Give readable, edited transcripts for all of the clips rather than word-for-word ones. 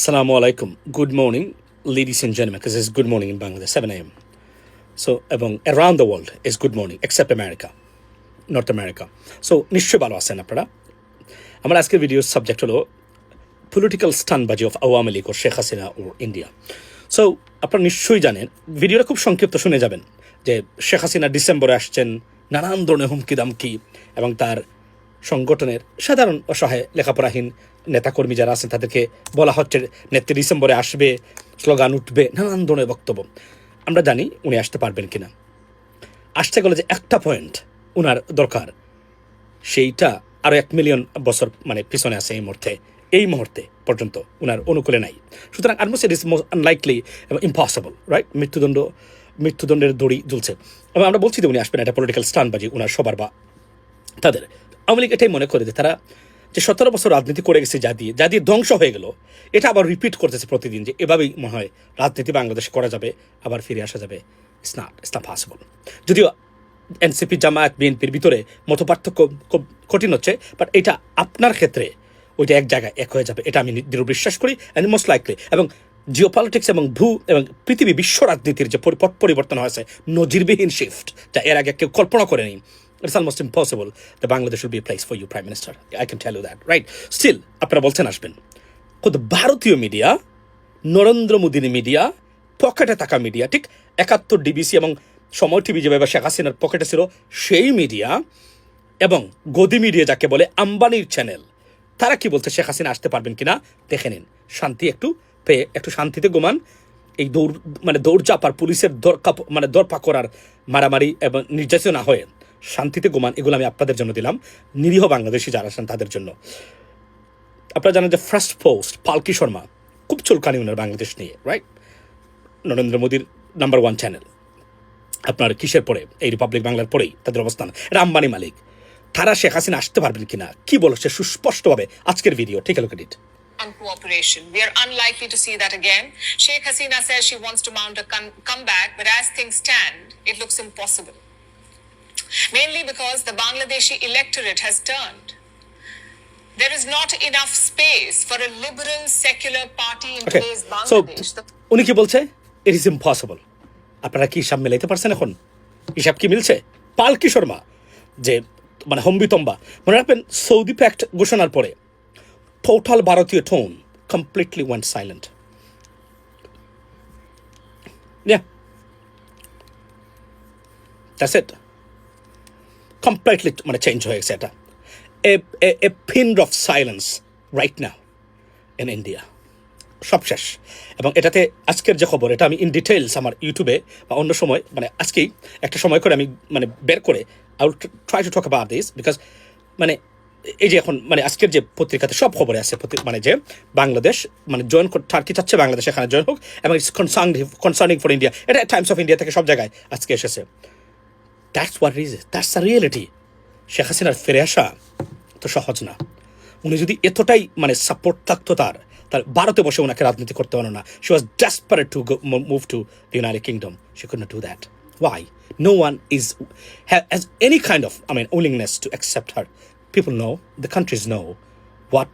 Assalamu alaikum. Good morning, ladies and gentlemen, because it's good morning in Bangladesh, 7 a.m. So, around the world is good morning, except America, North America. So, নিশ্চয় ভালো আছেন আপনারা। আমার আজকের ভিডিওর subject হলো political স্টান্টবাজি of Awami League ও শেখ হাসিনা ও ইন্ডিয়া। সো আপনারা নিশ্চয়ই জানেন, ভিডিওটা খুব সংক্ষিপ্ত শুনে যাবেন, যে শেখ হাসিনা ডিসেম্বরে আসছেন, নানান ধরনের হুমকি দামকি এবং তার সংগঠনের সাধারণ অসহায় লেখাপড়াহীন নেতাকর্মী যারা আছেন তাদেরকে বলা হচ্ছে নেত্রী ডিসেম্বরে আসবে, স্লোগান উঠবে, নানান ধরনের বক্তব্য। আমরা জানি উনি আসতে পারবেন কিনা। আসতে গেলে যে একটা পয়েন্ট উনার দরকার, সেইটা আরও 1 মিলিয়ন বছর পিছনে আছে এই মুহূর্তে পর্যন্ত উনার অনুকূলে নাই। সুতরাং অলমোস্ট ইট ইস মোস্ট আনলাইকলি এবং ইম্পসিবল, রাইট? মৃত্যুদণ্ডের দড়ি ঝুলছে এবং আমরা বলছি যে উনি আসবেন, এটা পলিটিক্যাল স্টান্টবাজি উনার সবার বা তাদের। আওয়ামী লীগ এটাই মনে করে যে তারা যে 17 বছর রাজনীতি করে গেছে, যা দিয়ে ধ্বংস হয়ে গেল, এটা আবার রিপিট করতেছে প্রতিদিন, যে এভাবেই মনে হয় রাজনীতি বাংলাদেশে করা যাবে, আবার ফিরে আসা যাবে। It's not possible. যদিও এনসিপি, জামায়াত, বিএনপির ভিতরে মত পার্থক্য খুব কঠিন হচ্ছে, বাট এটা আপনার ক্ষেত্রে ওইটা এক জায়গায় এক হয়ে যাবে, এটা আমি দৃঢ় বিশ্বাস করি। অ্যান্ড মোস্ট লাইকলি এবং জিওপলিটিক্স এবং এবং পৃথিবী বিশ্ব রাজনীতির যে পথ পরিবর্তন হয়েছে, নজিরবিহীন শিফট, যা এর আগে কেউ কল্পনা করেনি। It's almost impossible that Bangladesh will be a place for you, Prime Minister. I can tell you that, right? Still, আপনারা বলছেন আসবেন। কিন্তু ভারতীয় মিডিয়া, নরেন্দ্র মোদীর মিডিয়া, পকেটে থাকা মিডিয়া, ঠিক 71 ডিবিসি এবং সময় টিভি যেভাবে শেখ হাসিনার পকেটে ছিল, সেই মিডিয়া এবং গদি মিডিয়া যাকে বলে, আম্বানির চ্যানেল, তারা কি বলছে শেখ হাসিনা আসতে পারবেন কিনা দেখে নিন। শান্তি একটু পেয়ে একটু শান্তিতে ঘুমান। এই দৌড়চাপার পুলিশের দরপা করার মারামারি এবং নির্যাতনা হয়ে শান্তিতে ঘুমান, এগুলো আমি আপনাদের জন্য দিলাম, নিরীহ বাংলাদেশি যারা আছেন তাদের জন্য। আপনারা জানেন যে ফার্স্ট পোস্ট পালকি শর্মা খুব চুলকানি ওনার বাংলাদেশ নিয়ে, রাইট? নরেন্দ্র মোদীর নাম্বার 1 চ্যানেল। আপনার কিসের পরে? এই রিপাবলিক বাংলার পরেই তাদের অবস্থান। এটা আম্বানি মালিক। তারা শেখ হাসিনা আসতে পারবেন কিনা কি বলছে সুস্পষ্টভাবে আজকের ভিডিও, ঠিক আছে? লোক edit on cooperation. We are unlikely to see that again. Sheikh Hasina says she wants to mount a comeback, but as things stand, it looks impossible. Mainly because the Bangladeshi electorate has turned. There is not enough space for a liberal secular party in today's Bangladesh. উনি কি বলছে? It is impossible. আপনারা কি হিসাব মিলাইতে পারছেন এখন? হিসাব কি মিলছে? পালকি শর্মা যে হম্বিতম্বা, মনে রাখবেন সৌদি প্যাক্ট ঘোষণার পরে total ভারতীয় tone completely went silent. Yeah. That's it. Completely change হয়ে গেছে এটা। A pin of silence right now in India. সব শেষ। এবং এটাতে আজকের যে খবর, এটা আমি ইন ডিটেইলস আমার ইউটিউবে বা অন্য সময় আজকেই একটা সময় করে আমি বের করে I will try to talk about this, because এই যে এখন আজকের যে পত্রিকাতে সব খবরে আছে, যে বাংলাদেশ জয়েন টার্কি চাচ্ছে বাংলাদেশ এখানে জয়েন হোক, এবং ইটস কনসার্নিং ফর ইন্ডিয়া। এটা টাইমস অফ ইন্ডিয়া থেকে সব জায়গায় আজকে এসেছে। That's what is, that's the reality. Sheikh হাসিনার ফিরে আসা তো সহজ না। উনি যদি এতটাই সাপোর্ট থাকতো তার ভারতে বসে ওনাকে রাজনীতি করতে হলো না। She was desperate to move to the United Kingdom. She could not do that. Why? No one has any kind of willingness to accept her. People know, the countries know what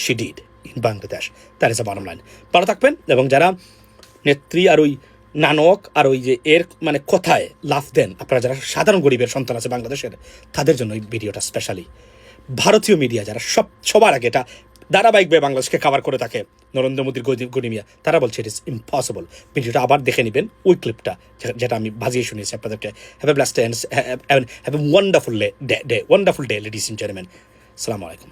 she did in Bangladesh. That is the bottom line. ভালো থাকবেন, এবং যারা নেত্রী আর ওই নানক আর ওই যে এর কথায় লাফ দেন, আপনারা যারা সাধারণ গরিবের সন্তান আছে বাংলাদেশের, তাদের জন্য এই ভিডিওটা স্পেশালি। ভারতীয় মিডিয়া যারা সবার আগে এটা ধারাবাহিকভাবে বাংলাদেশকে কাভার করে থাকে, নরেন্দ্র মোদীর গরিমিয়া, তারা বলছে ইট ইস ইম্পসিবল। ভিডিওটা আবার দেখে নেবেন, ওই ক্লিপটা যেটা আমি বাজিয়ে শুনিয়েছি আপনাদেরকে। Have a blessed day, have a wonderful day, ladies and gentleman. আসসালামু আলাইকুম।